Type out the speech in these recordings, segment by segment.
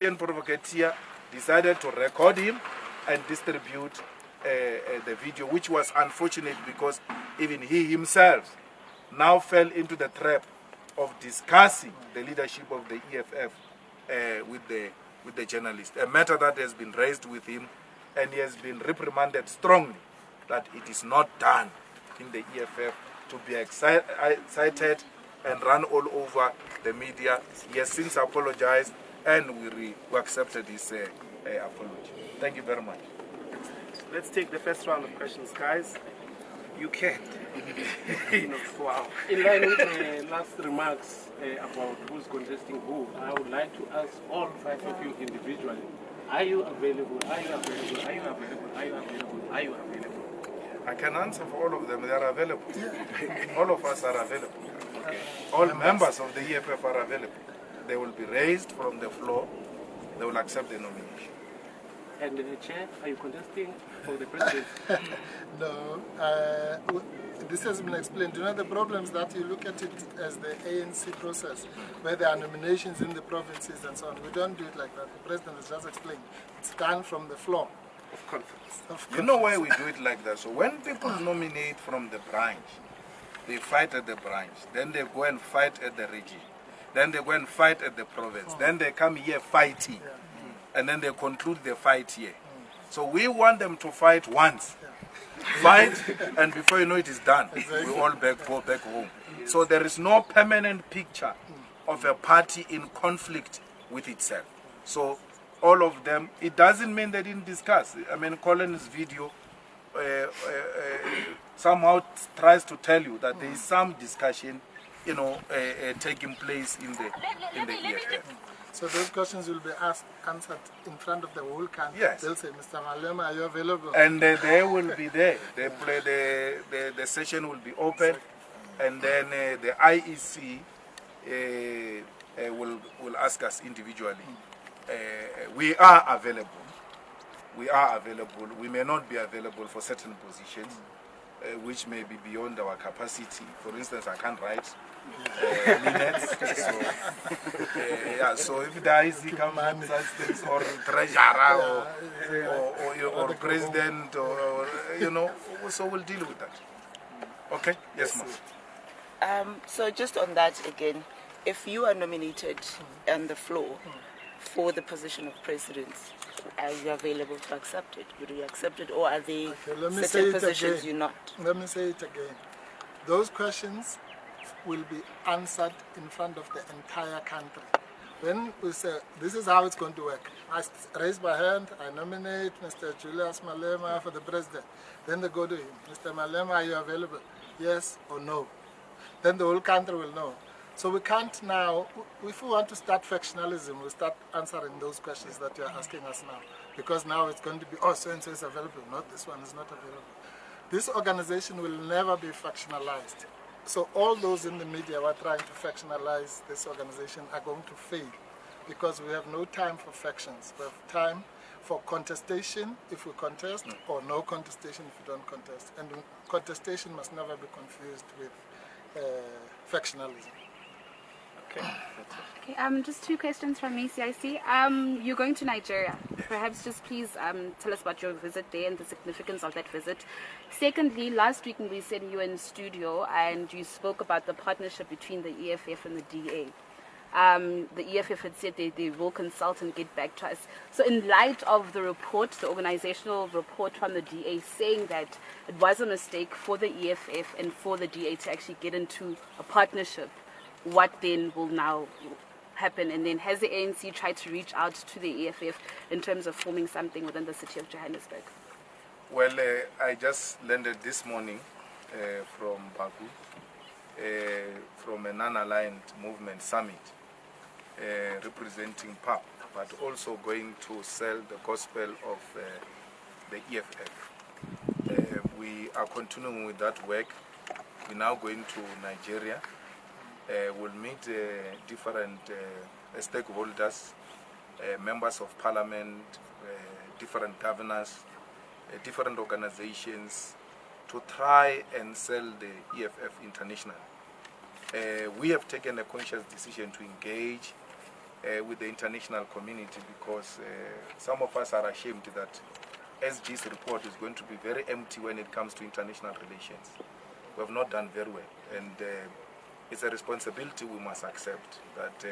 provocateur decided to record him and distribute the video, which was unfortunate because even he himself now fell into the trap of discussing the leadership of the EFF with the journalist, a matter that has been raised with him, and he has been reprimanded strongly that it is not done in the EFF to be excited and run all over the media. He has since apologized, and we accepted his apology. Thank you very much. Let's take the first round of questions, guys. You can. Wow. In line with the last remarks about who's contesting who, I would like to ask all 5 of you individually, are you available? Are you available? Are you available? Are you available? Are you available? I can answer for all of them. They are available. All of us are available. Okay. All members of the EFF are available. They will be raised from the floor. They will accept the nomination. And the chair, are you contesting for the president? No. This has been explained. You know, the problems that you look at it as the ANC process, where there are nominations in the provinces and so on. We don't do it like that. The president has just explained. It's done from the floor. Of conference. You know why we do it like that? So when people nominate from the branch, they fight at the branch. Then they go and fight at the region. Then they go and fight at the province. Then they come here fighting. And then they conclude the fight here. So we want them to fight once. Fight, and before you know it is done. We all go back home. So there is no permanent picture of a party in conflict with itself. So all of them, it doesn't mean they didn't discuss. I mean, Colin's video somehow tries to tell you that there is some discussion, you know, taking place in the EFF. So those questions will be answered in front of the whole country. Yes. They'll say, Mr. Malema, are you available? And they will be there. They play the session will be open, and then the IEC will ask us individually. We are available. We are available. We may not be available for certain positions, which may be beyond our capacity. For instance, I can't write minutes. So if the IEC comes and such things, or treasurer, or president, or you know, so we'll deal with that. Okay? Yes, ma'am. So just on that again, if you are nominated on the floor for the position of president, are you available to accept it? Would you accept it, or are there certain positions you're not? Let me say it again. Those questions will be answered in front of the entire country. When we say, this is how it's going to work. I raise my hand, I nominate Mr. Julius Malema for the president. Then they go to him, Mr. Malema, are you available? Yes or no? Then the whole country will know. So we can't now, if we want to start factionalism, we'll start answering those questions that you're asking us now. Because now it's going to be, oh, so-and-so is available, not this one is not available. This organization will never be factionalized. So all those in the media who are trying to factionalize this organization are going to fail, because we have no time for factions. We have time for contestation if we contest, or no contestation if we don't contest. And contestation must never be confused with factionalism. Okay. Okay, just 2 questions from me, CIC. You're going to Nigeria. Perhaps just please tell us about your visit there and the significance of that visit. Secondly, last week we said you were in studio and you spoke about the partnership between the EFF and the DA. The EFF had said they will consult and get back to us. So in light of the report, the organizational report from the DA saying that it was a mistake for the EFF and for the DA to actually get into a partnership, what then will now happen? And then has the ANC tried to reach out to the EFF in terms of forming something within the city of Johannesburg? Well, I just landed this morning from Baku, from a non-aligned movement summit representing PAP, but also going to sell the gospel of the EFF. We are continuing with that work. We're now going to Nigeria. We'll meet different stakeholders, members of parliament, different governors, different organizations, to try and sell the EFF internationally. We have taken a conscious decision to engage with the international community, because some of us are ashamed that SG's report is going to be very empty when it comes to international relations. We have not done very well, and it's a responsibility we must accept, that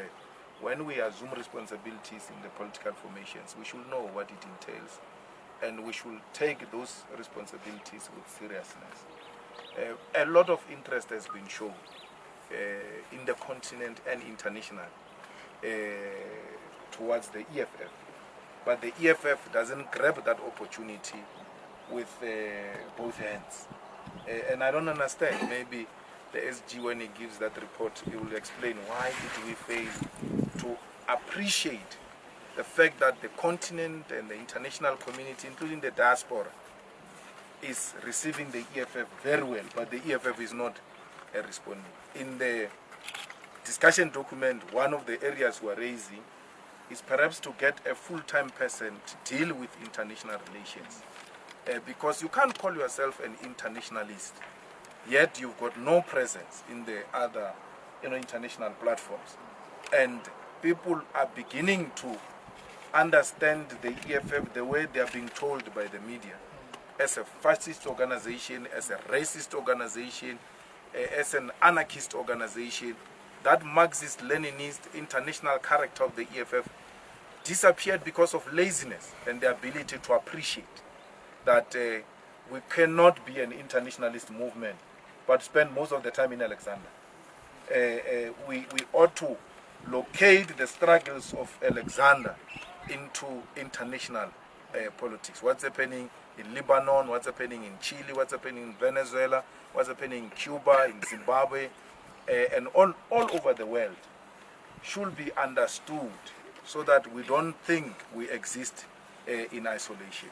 when we assume responsibilities in the political formations, we should know what it entails, and we should take those responsibilities with seriousness. A lot of interest has been shown in the continent and international towards the EFF, but the EFF doesn't grab that opportunity with both hands. And I don't understand. Maybe the SG, when he gives that report, he will explain why did we fail to appreciate the fact that the continent and the international community, including the diaspora, is receiving the EFF very well, but the EFF is not responding. In the discussion document, one of the areas we are raising is perhaps to get a full-time person to deal with international relations. Because you can't call yourself an internationalist, yet you've got no presence in the other international platforms. And people are beginning to understand the EFF the way they are being told by the media, as a fascist organization, as a racist organization, as an anarchist organization. That Marxist-Leninist international character of the EFF disappeared because of laziness and the ability to appreciate that we cannot be an internationalist movement but spend most of the time in Alexander. We ought to locate the struggles of Alexander into international politics. What's happening in Lebanon, what's happening in Chile, what's happening in Venezuela, what's happening in Cuba, in Zimbabwe, and all over the world should be understood, so that we don't think we exist in isolation.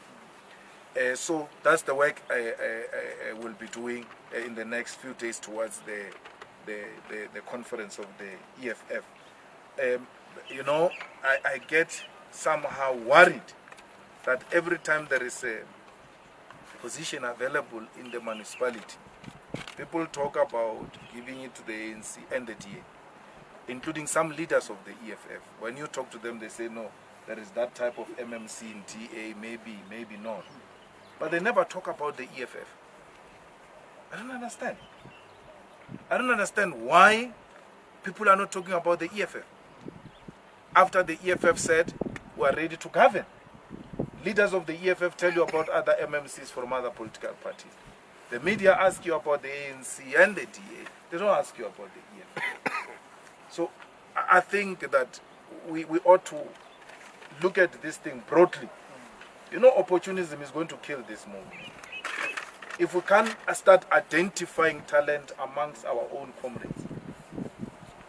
So that's the work I will be doing in the next few days towards the conference of the EFF. I get somehow worried that every time there is a position available in the municipality, people talk about giving it to the ANC and the DA, including some leaders of the EFF. When you talk to them, they say, no, there is that type of MMC in DA, maybe not. But they never talk about the EFF. I don't understand. I don't understand why people are not talking about the EFF. After the EFF said, we are ready to govern. Leaders of the EFF tell you about other MMCs from other political parties. The media ask you about the ANC and the DA. They don't ask you about the EFF. So I think that we ought to look at this thing broadly. Opportunism is going to kill this movement. If we can start identifying talent amongst our own comrades,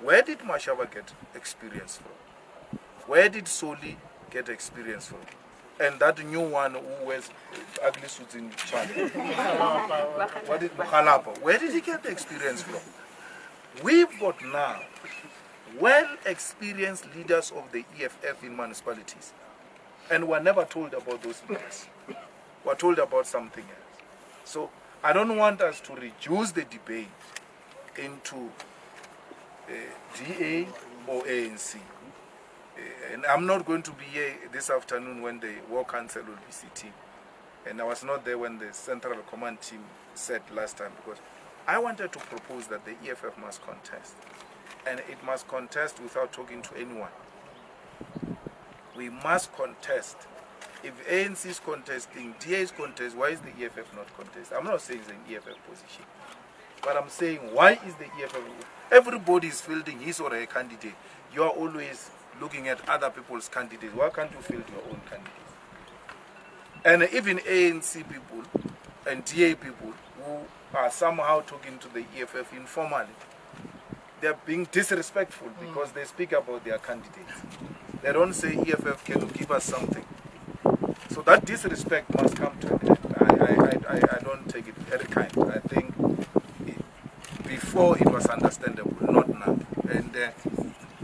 where did Mashaba get experience from? Where did Soli get experience from? And that new one who wears ugly suits in China. What did Mukhalapa? Where did he get the experience from? We've got now well-experienced leaders of the EFF in municipalities. And we're never told about those leaders. We're told about something else. So I don't want us to reduce the debate into DA or ANC. And I'm not going to be here this afternoon when the War Council will be sitting. And I was not there when the Central Command team said last time, because I wanted to propose that the EFF must contest. And it must contest without talking to anyone. We must contest. If ANC is contesting, DA is contesting, why is the EFF not contesting? I'm not saying it's an EFF position. But I'm saying, why is the EFF? Everybody is fielding his or her candidate. You are always looking at other people's candidates. Why can't you field your own candidates? And even ANC people and DA people who are somehow talking to the EFF informally, they are being disrespectful because they speak about their candidates. They don't say, EFF, can you give us something? So that disrespect must come to an end. I don't take it very kind. I think before it was understandable, not now. And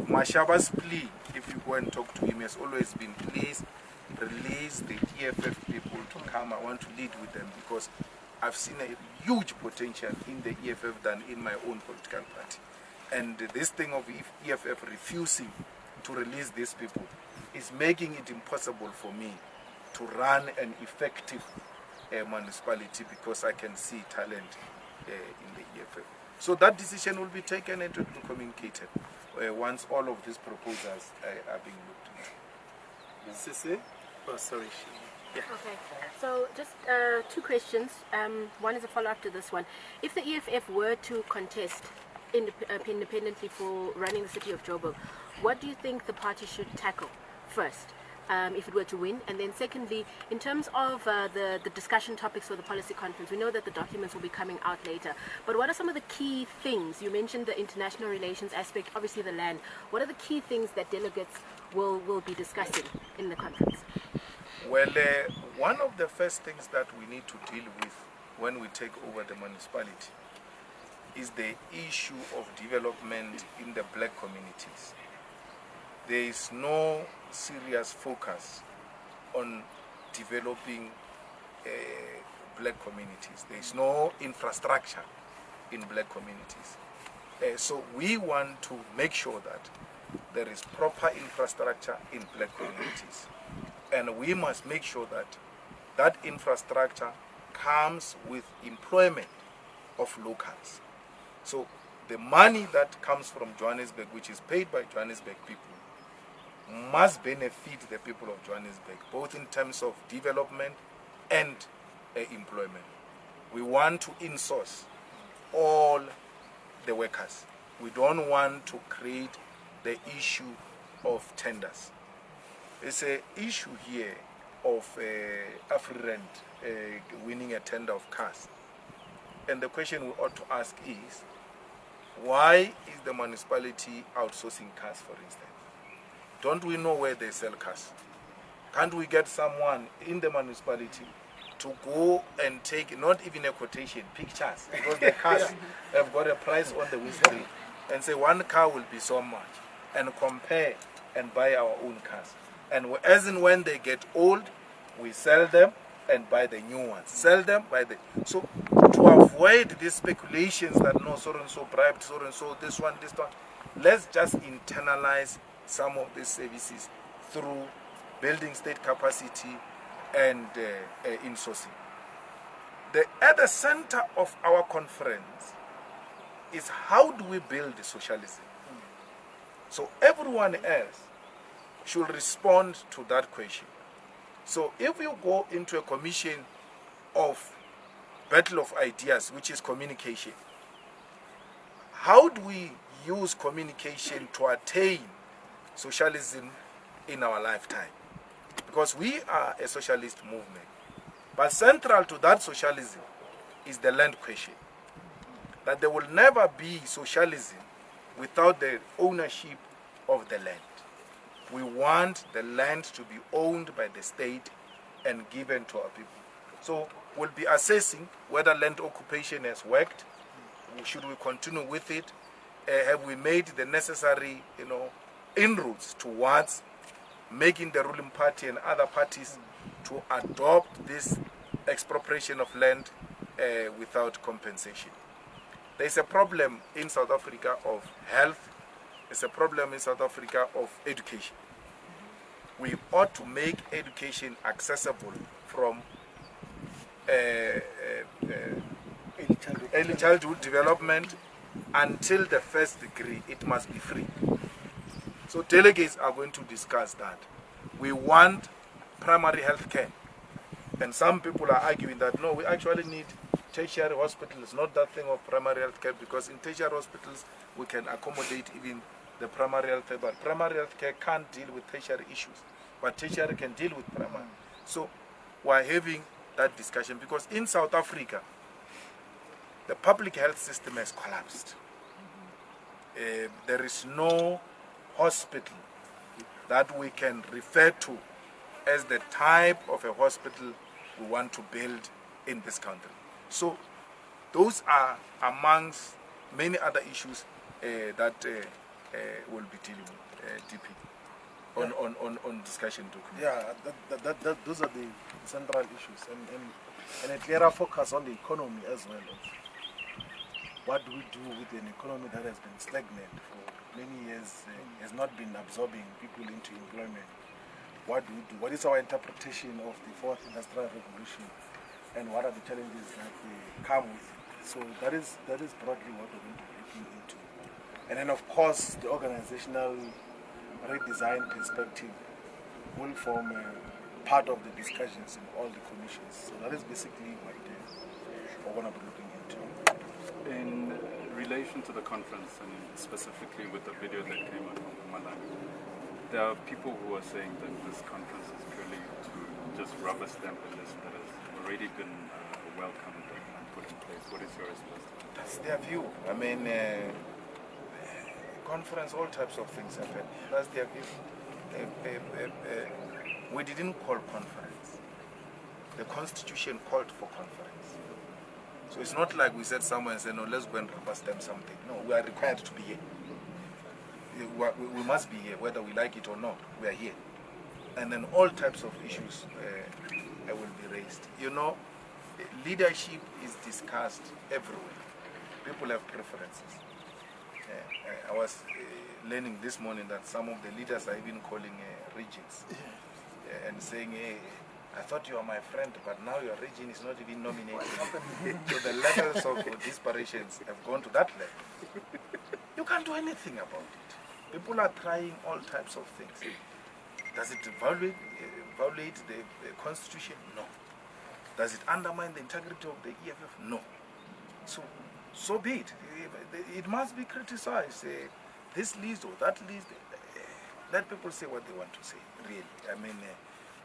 Mashaba's plea, if you go and talk to him, has always been, please release the EFF people to come. I want to lead with them, because I've seen a huge potential in the EFF than in my own political party. And this thing of EFF refusing to release these people is making it impossible for me to run an effective municipality because I can see talent in the EFF. So that decision will be taken and it will be communicated once all of these proposals are being looked into. Sisi? Oh, sorry. Yeah. Okay, so just two questions. One is a follow-up to this one. If the EFF were to contest independently for running the city of Joburg, what do you think the party should tackle first, if it were to win? And then secondly, in terms of the discussion topics for the policy conference, we know that the documents will be coming out later, but what are some of the key things? You mentioned the international relations aspect, obviously the land. What are the key things that delegates will be discussing in the conference? Well, one of the first things that we need to deal with when we take over the municipality is the issue of development in the black communities. There is no serious focus on developing black communities. There is no infrastructure in black communities. So we want to make sure that there is proper infrastructure in black communities. And we must make sure that that infrastructure comes with employment of locals. So the money that comes from Johannesburg, which is paid by Johannesburg people, must benefit the people of Johannesburg, both in terms of development and employment. We want to insource all the workers. We don't want to create the issue of tenders. It's an issue here of AfriRent winning a tender of cars. And the question we ought to ask is, why is the municipality outsourcing cars, for instance? Don't we know where they sell cars? Can't we get someone in the municipality to go and take, not even a quotation, pictures, because the cars have got a price on the windscreen, and say one car will be so much, and compare and buy our own cars. And as and when they get old, we sell them and buy the new ones. Sell them, buy the... So to avoid these speculations that no, so-and-so bribed, so-and-so, this one, let's just internalize some of these services through building state capacity and insourcing. At the center of our conference is how do we build socialism? So everyone else should respond to that question. So if you go into a commission of battle of ideas, which is communication, how do we use communication to attain socialism in our lifetime? Because we are a socialist movement. But central to that socialism is the land question. That there will never be socialism without the ownership of the land. We want the land to be owned by the state and given to our people. So we'll be assessing whether land occupation has worked. Should we continue with it? Have we made the necessary, inroads towards making the ruling party and other parties to adopt this expropriation of land without compensation? There's a problem in South Africa of health. There's a problem in South Africa of education. We ought to make education accessible from early childhood development until the first degree. It must be free. So delegates are going to discuss that. We want primary health care. And some people are arguing that no, we actually need tertiary hospitals, not that thing of primary health care, because in tertiary hospitals we can accommodate even the primary health care, but primary health care can't deal with tertiary issues, but tertiary can deal with primary. So we're having that discussion because in South Africa, the public health system has collapsed. There is no hospital that we can refer to as the type of a hospital we want to build in this country. So those are amongst many other issues that we'll be dealing with DP on discussion document. Yeah, those are the central issues and a clearer focus on the economy as well. What do we do with an economy that has been stagnant for many years has not been absorbing people into employment. What do we do? What is our interpretation of the fourth industrial revolution, and what are the challenges that come with it? So that is broadly what we're going to be looking into. And then of course the organizational redesign perspective will form part of the discussions in all the commissions. So that is basically what we're going to be looking into. In relation to the conference, and specifically with the video that came out from Malema, there are people who are saying that this conference is purely to just rubber stamp a list that has already been welcomed and put in place. What is your response to that? That's their view. I mean, conference, all types of things happen. That's their view. We didn't call conference. The Constitution called for conference. So it's not like we said somewhere and said, no, let's go and rubber stamp something. No, we are required to be here. We must be here, whether we like it or not. We are here. And then all types of issues will be raised. You know, leadership is discussed everywhere. People have preferences. I was learning this morning that some of the leaders are even calling regions and saying, hey, I thought you were my friend, but now your region is not even nominated. So the levels of disparitions have gone to that level. You can't do anything about it. People are trying all types of things. Does it violate the Constitution? No. Does it undermine the integrity of the EFF? No. So be it. It must be criticized. This list or that list. Let people say what they want to say, really. I mean,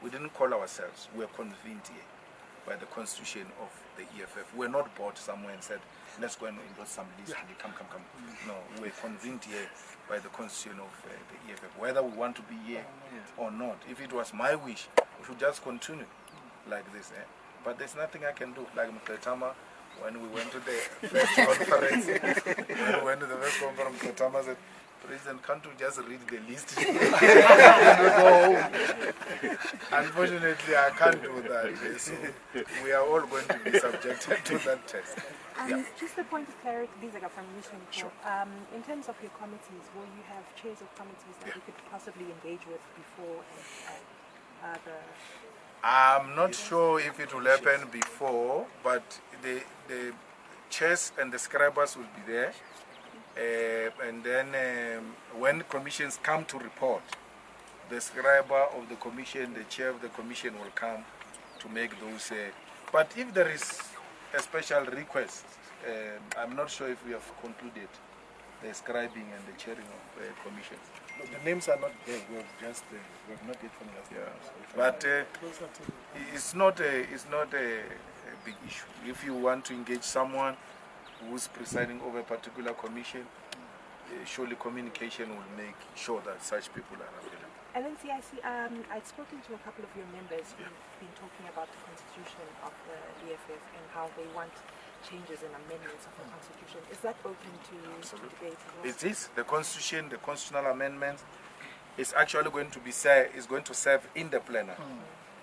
we didn't call ourselves. We were convened here by the Constitution of the EFF. We were not bought somewhere and said, let's go and endorse some list. Come. No, we were convened here by the Constitution of the EFF. Whether we want to be here or not. If it was my wish, we should just continue like this. But there's nothing I can do. Like Mr. Tama, when we went to the first conference, Mr. Tama said, President, can't you just read the list and we go home? Unfortunately, I can't do that. So we are all going to be subjected to that test. Just a point of clarity, Bizaga from Mission. Sure. In terms of your committees, will you have chairs of committees that you could possibly engage with before the... I'm not sure if it will happen before, but the chairs and the scribers will be there. And then when commissions come to report, the scriber of the commission, the chair of the commission will come to make those. But if there is a special request, I'm not sure if we have concluded the scribing and the chairing of commissions. The names are not there. We have not yet finalized. But it's not a big issue. If you want to engage someone who's presiding over a particular commission, surely communication will make sure that such people are available. And then CIC, I'd spoken to a couple of your members who've been talking about the constitution of the EFF and how they want changes and amendments of the constitution. Is that open to debate? It is. The constitution, the constitutional amendments, is actually going to be serve in the plenary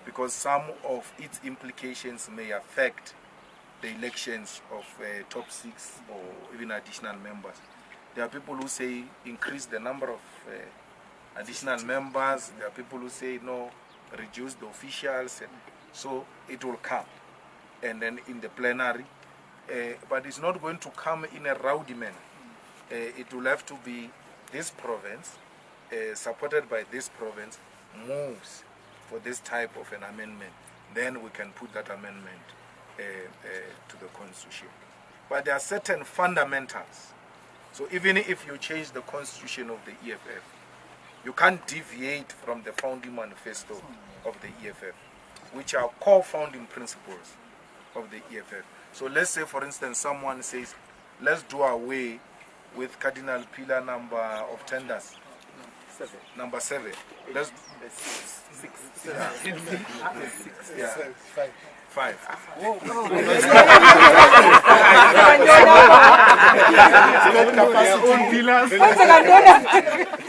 because some of its implications may affect the elections of top 6 or even additional members. There are people who say increase the number of additional members. There are people who say no, reduce the officials. So it will come. And then in the plenary, but it's not going to come in a rowdy manner. It will have to be this province, supported by this province, moves for this type of an amendment. Then we can put that amendment to the constitution. But there are certain fundamentals. So even if you change the constitution of the EFF, you can't deviate from the founding manifesto of the EFF, which are core founding principles of the EFF. So let's say, for instance, someone says, let's do away with cardinal pillar number of tenders. Number 7. Let's 6. Yeah. 5.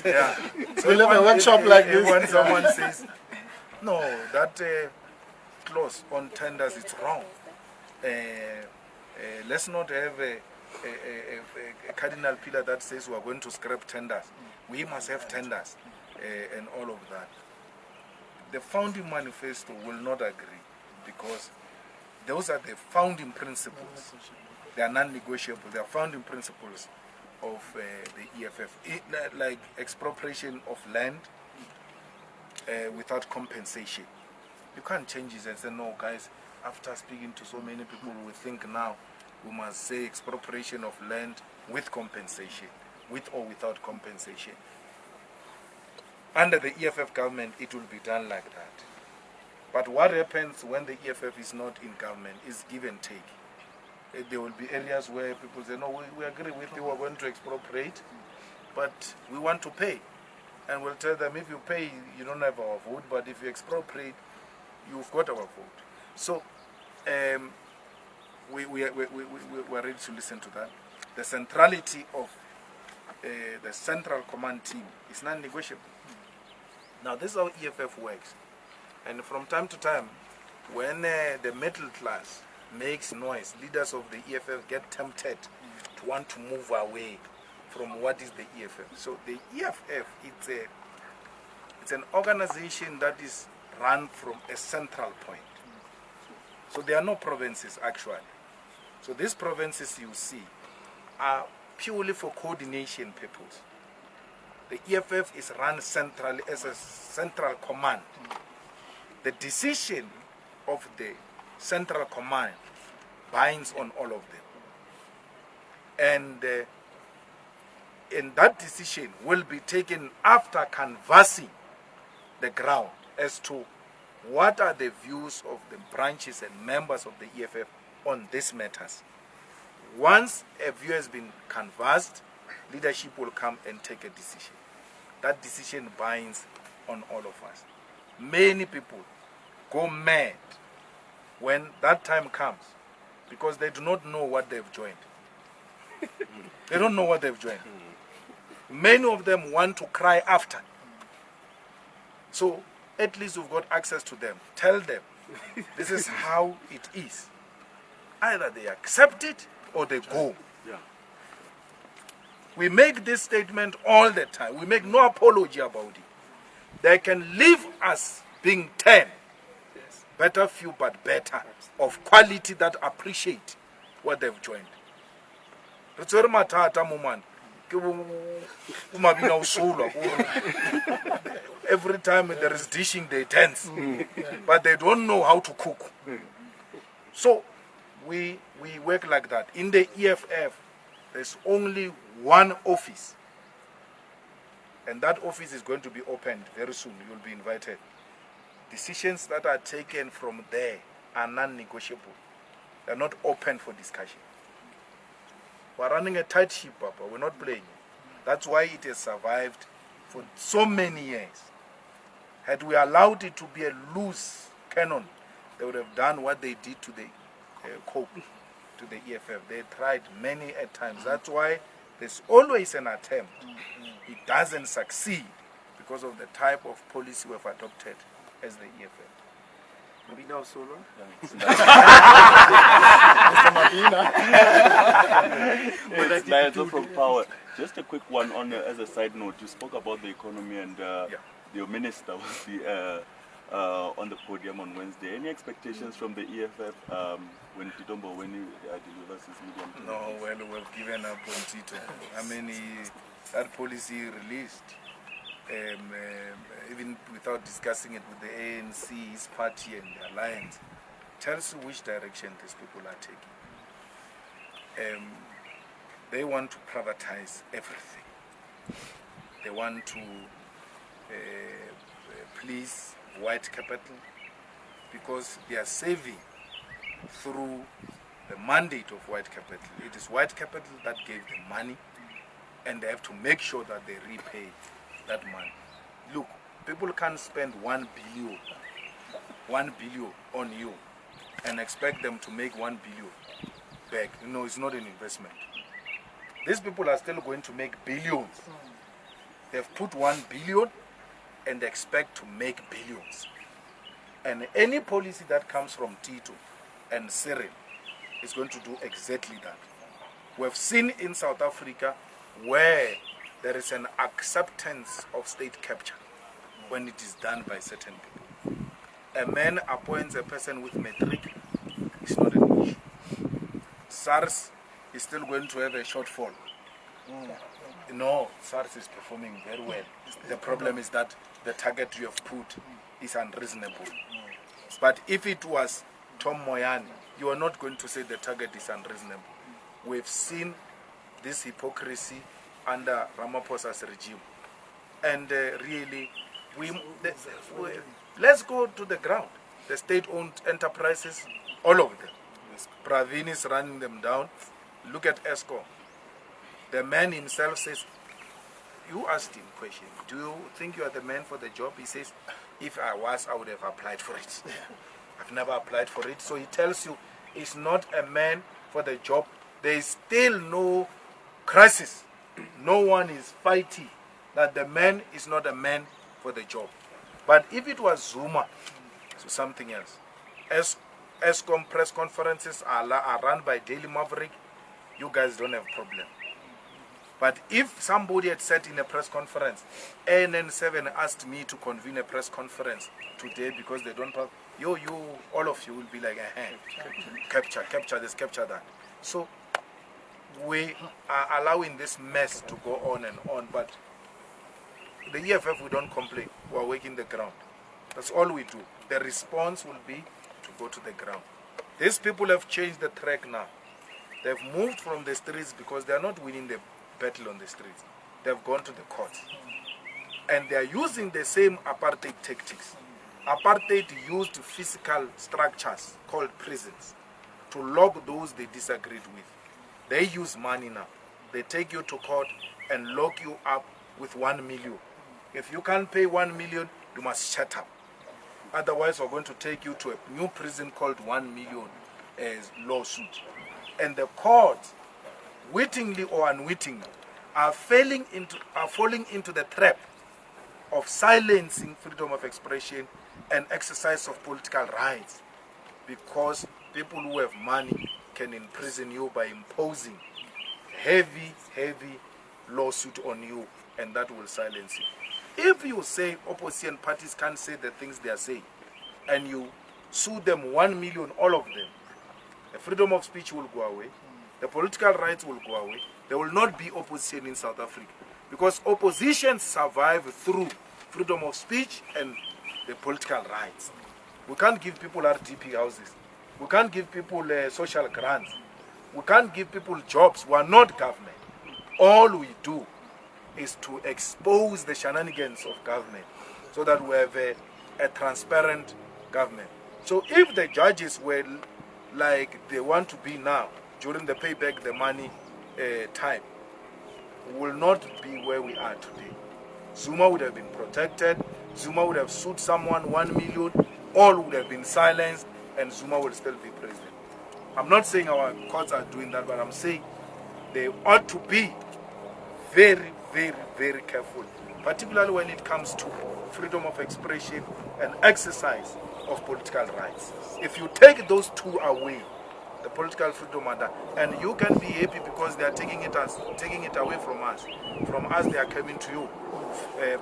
Yeah. So we'll have a workshop like this. When someone says, no, that clause on tenders is wrong. Let's not have a cardinal pillar that says we are going to scrap tenders. We must have tenders and all of that. The founding manifesto will not agree because those are the founding principles. They are non-negotiable. They are founding principles of the EFF, like expropriation of land without compensation. You can't change it and say, no, guys, after speaking to so many people, we think now we must say expropriation of land with compensation, with or without compensation. Under the EFF government, it will be done like that. But what happens when the EFF is not in government is give and take. There will be areas where people say, no, we agree with you, we're going to expropriate, but we want to pay. And we'll tell them, if you pay, you don't have our vote, but if you expropriate, you've got our vote. So we're ready to listen to that. The centrality of the central command team is non-negotiable. Now, this is how EFF works. And from time to time, when the middle class makes noise, leaders of the EFF get tempted to want to move away from what is the EFF. So the EFF, it's an organization that is run from a central point. So there are no provinces actually. So these provinces you see are purely for coordination purposes. The EFF is run centrally as a central command. The decision of the central command binds on all of them. And that decision will be taken after canvassing the ground as to what are the views of the branches and members of the EFF on these matters. Once a view has been canvassed, leadership will come and take a decision. That decision binds on all of us. Many people go mad when that time comes because they do not know what they've joined. They don't know what they've joined. Many of them want to cry after. So at least we've got access to them. Tell them this is how it is. Either they accept it or they go. Yeah. We make this statement all the time. We make no apology about it. They can leave us being 10. Better few, but better. Of quality that appreciate what they've joined. Every time there is dishing, they tense. But they don't know how to cook. So we work like that. In the EFF, there's only one office. And that office is going to be opened very soon. You'll be invited. Decisions that are taken from there are non-negotiable. They're not open for discussion. We're running a tight ship, Papa. We're not playing. That's why it has survived for so many years. Had we allowed it to be a loose cannon, they would have done what they did to the COPE, to the EFF. They tried many a times. That's why there's always an attempt. It doesn't succeed because of the type of policy we've adopted as the EFF. Mabina Solo. It's from Power. Just a quick one on as a side note. You spoke about the economy and your minister was on the podium on Wednesday. Any expectations from the EFF when Titombo delivers his medium term? No, well, we've given up on Tito. I mean, that policy released. Even without discussing it with the ANC, his party and the alliance, tells you which direction these people are taking. They want to privatize everything. They want to please white capital because they are saving through the mandate of white capital. It is white capital that gave them money and they have to make sure that they repay that money. Look, people can't spend 1 billion on you and expect them to make 1 billion back. You know, it's not an investment. These people are still going to make billions. They've put 1 billion and they expect to make billions. And any policy that comes from Tito and Cyril is going to do exactly that. We've seen in South Africa where there is an acceptance of state capture when it is done by certain people. A man appoints a person with matric, it's not an issue. SARS is still going to have a shortfall. No, SARS is performing very well. The problem is that the target you have put is unreasonable. But if it was Tom Moyane, you are not going to say the target is unreasonable. We've seen this hypocrisy under Ramaphosa's regime. And really, let's go to the ground. The state-owned enterprises, all of them. Pravin is running them down. Look at ESCO. The man himself says, you asked him a question, do you think you are the man for the job? He says, if I was, I would have applied for it. I've never applied for it. So he tells you, he's not a man for the job. There is still no crisis. No one is fighting that the man is not a man for the job. But if it was Zuma, so something else. ESCOM press conferences are run by Daily Maverick. You guys don't have problem. But if somebody had said in a press conference, ANN7 asked me to convene a press conference today because they don't talk, all of you will be like, capture this, capture that. So we are allowing this mess to go on and on, but the EFF, we don't complain. We're working the ground. That's all we do. The response will be to go to the ground. These people have changed the track now. They've moved from the streets because they are not winning the battle on the streets. They've gone to the courts. And they are using the same apartheid tactics. Apartheid used physical structures called prisons to lock those they disagreed with. They use money now. They take you to court and lock you up with 1 million. If you can't pay 1 million, you must shut up. Otherwise, we're going to take you to a new prison called 1 million lawsuit. And the courts, wittingly or unwittingly, are falling into the trap of silencing freedom of expression and exercise of political rights, because people who have money can imprison you by imposing heavy lawsuit on you, and that will silence you. If you say opposition parties can't say the things they are saying, and you sue them 1 million, all of them, the freedom of speech will go away, the political rights will go away, there will not be opposition in South Africa, because opposition survive through freedom of speech and the political rights. We can't give people RDP houses. We can't give people social grants. We can't give people jobs. We are not government. All we do is to expose the shenanigans of government so that we have a transparent government. So if the judges were like they want to be now, during the payback the money time, we will not be where we are today. Zuma would have been protected. Zuma would have sued someone 1 million. All would have been silenced, and Zuma will still be president. I'm not saying our courts are doing that, but I'm saying they ought to be very careful, particularly when it comes to freedom of expression and exercise of political rights. If you take those two away, the political freedom and you can be happy because they are taking it away from us. From us, they are coming to you,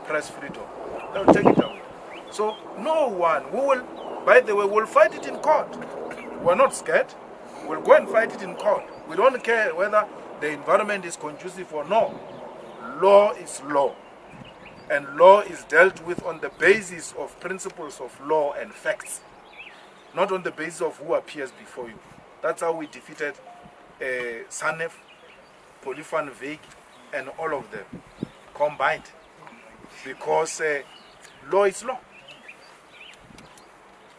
press freedom. They'll take it away. So no one, we will, by the way, we'll fight it in court. We're not scared. We'll go and fight it in court. We don't care whether the environment is conducive or no. Law is law. And law is dealt with on the basis of principles of law and facts, not on the basis of who appears before you. That's how we defeated Sanef, Polifan Veig, and all of them combined. Because law is law.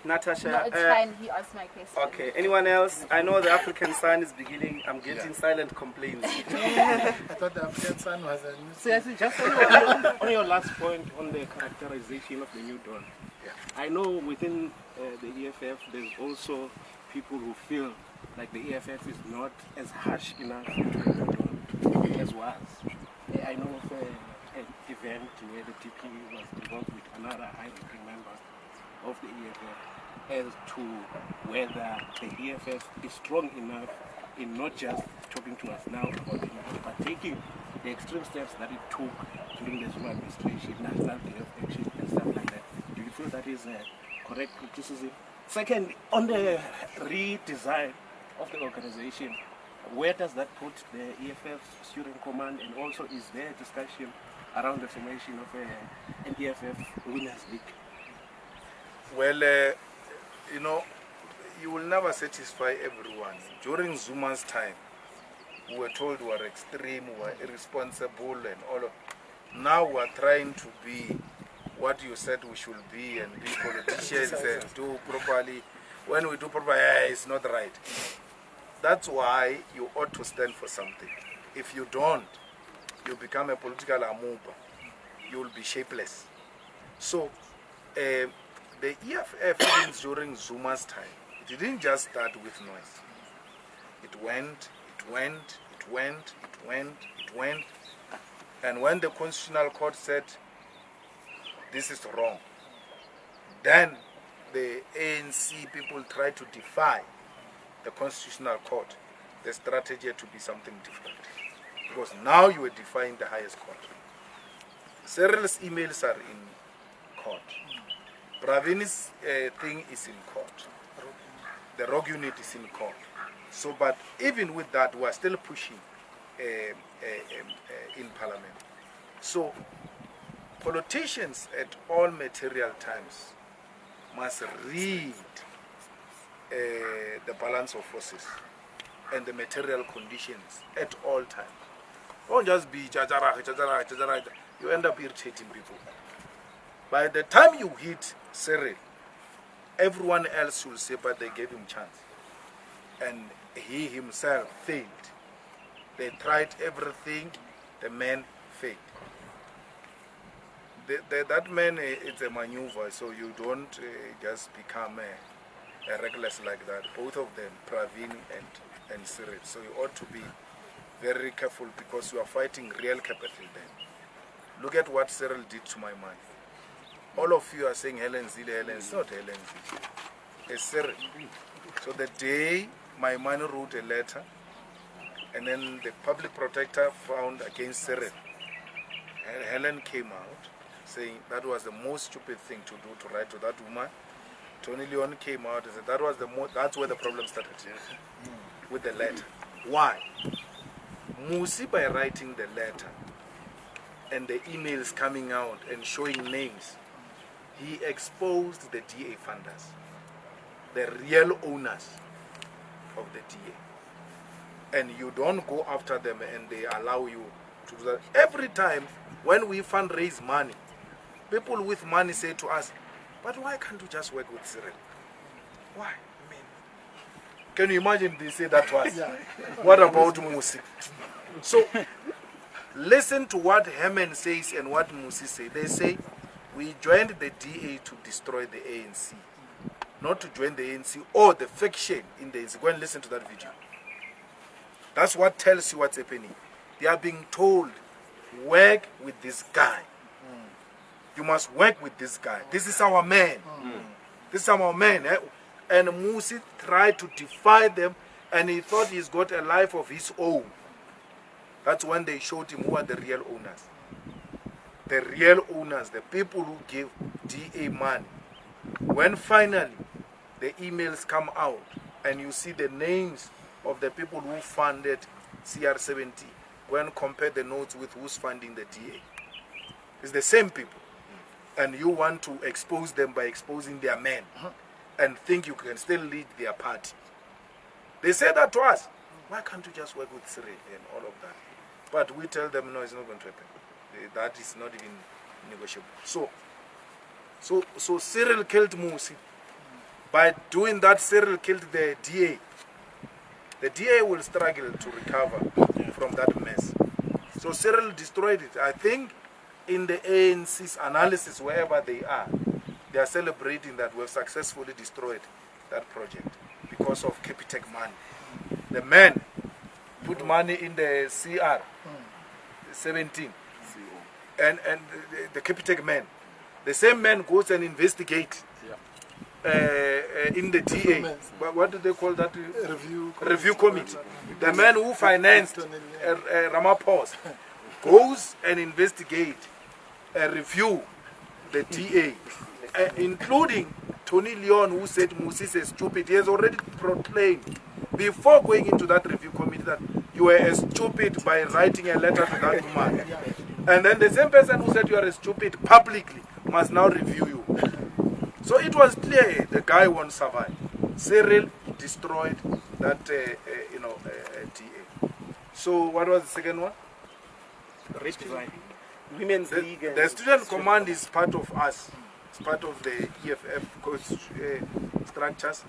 Natasha. No, it's fine. He asked my question. Okay. Anyone else? I know the African Sun is beginning. I'm getting silent complaints. I thought the African Sun was a new. So just on your last point on the characterization of the new dawn. Yeah. I know within the EFF there's also people who feel like the EFF is not as harsh enough to the new dawn as was. I know of an event where the TP was involved with another high-ranking member of the EFF as to whether the EFF is strong enough in not just talking to us now about but taking the extreme steps that it took during the Zuma administration, National Day of Action and stuff like that. Do you feel that is correct criticism? Second, on the redesign of the organization, where does that put the EFF Steering Command, and also is there discussion around the formation of an EFF Winners League? Well, you know, you will never satisfy everyone. During Zuma's time, we were told we were extreme, we were irresponsible and all of. Now we are trying to be what you said we should be and be politicians and do properly. When we do properly, it's not right. That's why you ought to stand for something. If you don't, you become a political amoeba. You will be shapeless. So, the EFF during Zuma's time, it didn't just start with noise. It went, it went, it went, it went, it went. And when the Constitutional Court said, this is wrong, then the ANC people tried to defy the Constitutional Court. The strategy had to be something different. Because now you are defying the highest court. Cyril's emails are in court. Pravini's thing is in court. The rogue unit is in court. So, but even with that, we are still pushing in Parliament. So, politicians at all material times must read the balance of forces and the material conditions at all times. Don't just be jajara, you end up irritating people. By the time you hit Cyril, everyone else will say, but they gave him chance. And he himself failed. They tried everything, the man failed. That man is a maneuver, so you don't just become a reckless like that. Both of them, Pravin and Cyril. So you ought to be very careful because you are fighting real capital then. Look at what Cyril did to my man. All of you are saying Helen Zille, Helen. It's not Helen Zille. It's Cyril. So the day my man wrote a letter, and then the public protector found against Cyril, and Helen came out saying that was the most stupid thing to do, to write to that woman. Tony Leon came out and said that was that's where the problem started, with the letter. Why? Musi, by writing the letter and the emails coming out and showing names, he exposed the DA funders, the real owners of the DA. And you don't go after them and they allow you to do that. Every time when we fundraise money, people with money say to us, but why can't you just work with Cyril? Why? I mean, can you imagine they say that to us? What about Musi? So, listen to what Herman says and what Musi say. They say, we joined the DA to destroy the ANC, not to join the ANC or the fiction in the ANC. Go and listen to that video. That's what tells you what's happening. They are being told, work with this guy. You must work with this guy. This is our man. This is our man. And Musi tried to defy them, and he thought he's got a life of his own. That's when they showed him who are the real owners. The real owners, the people who give DA money. When finally the emails come out and you see the names of the people who funded CR70, when compare the notes with who's funding the DA, it's the same people. And you want to expose them by exposing their men and think you can still lead their party. They say that to us. Why can't you just work with Cyril and all of that? But we tell them, no, it's not going to happen. That is not even negotiable. So Cyril killed Musi. By doing that, Cyril killed the DA. The DA will struggle to recover from that mess. So Cyril destroyed it. I think in the ANC's analysis, wherever they are celebrating that we've successfully destroyed that project because of Capitec money. The man put money in the CR 17 and the Capitec man. The same man goes and investigates in the TA. What do they call that? Review committee. The man who financed Ramaphosa goes and investigate, review the TA, including Tony Leon, who said Moses is stupid. He has already proclaimed before going into that review committee that you were stupid by writing a letter to that woman. And then the same person who said you are stupid publicly must now review you. So it was clear the guy won't survive. Cyril destroyed that, TA. So what was the second one? Women's League. The student command is part of us. It's part of the EFF structures.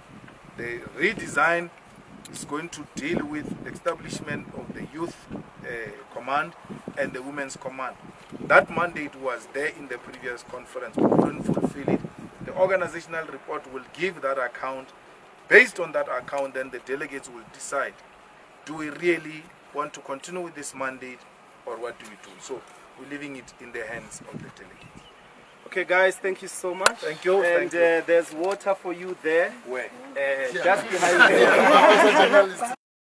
The redesign is going to deal with establishment of the youth command and the women's command. That mandate was there in the previous conference. We couldn't fulfill it. The organizational report will give that account. Based on that account, then the delegates will decide, do we really want to continue with this mandate or what do we do? So we're leaving it in the hands of the delegates. Okay, guys, thank you so much. Thank you. And Thank you. there's water for you there. Where? Just behind you.